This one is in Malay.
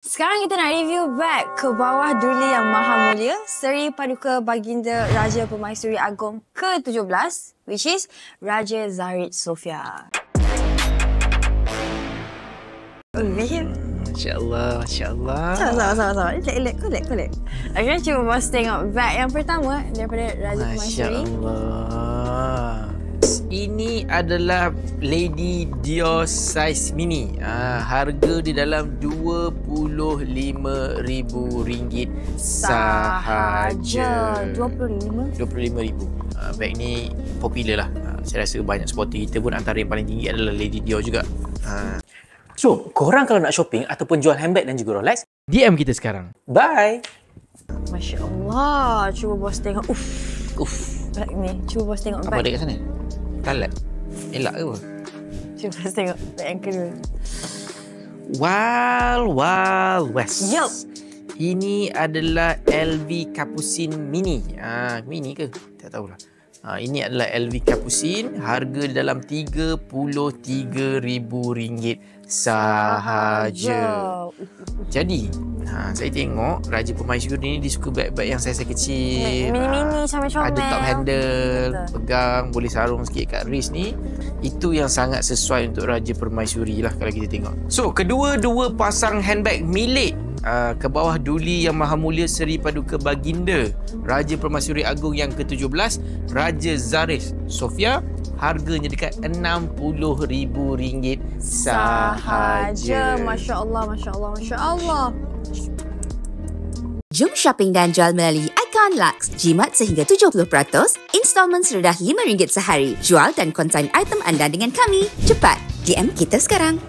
Sekarang kita nak review beg Ke Bawah Duli Yang Maha Mulia Seri Paduka Baginda Raja Permaisuri Agong ke-17, which is Raja Zarid Sofia. Masya-Allah, masya-Allah. Sama-sama. Collect. Akhirnya cuba bos tengok beg yang pertama daripada Raja Permaisuri. Masya-Allah. Ini adalah Lady Dior size mini. Harga di dalam RM25,000 sahaja. 25? RM25,000. Beg ni popular lah. Saya rasa banyak supporter kita pun antara yang paling tinggi adalah Lady Dior juga. So, korang kalau nak shopping ataupun jual handbag dan juga Rolex, DM kita sekarang. bye! Masya Allah. Cuba bos tengok. Beg ni. Cuba bos tengok Apa beg. ada kat sana? Talat? Elak ke apa? Cuba bos tengok beg yang kedua. Wild West. Yup. Ini adalah LV Capucine Mini. Mini ke? Tak tahulah. Ini adalah LV Capucine. Harga di dalam RM33,000 sahaja. Jadi, saya tengok Raja Permaisuri ni dia suka beg-beg yang saiz kecil. Mini-mini comel-comel. Ada top handle, Betul. pegang, boleh sarung sikit kat wrist ni. Itu yang sangat sesuai untuk Raja Permaisuri lah kalau kita tengok. So, kedua-dua pasang handbag milik Ke Bawah Duli Yang Maha Mulia Seri Paduka Baginda Raja Permaisuri Agong yang ke-17, Raja Zarid Sofia, harganya dekat RM60,000 sahaja. Masya Allah. Jom shopping dan jual melalui Icon Lux. Jimat sehingga 70%, installment serendah RM5 sehari. Jual dan konsign item anda dengan kami. Cepat, DM kita sekarang.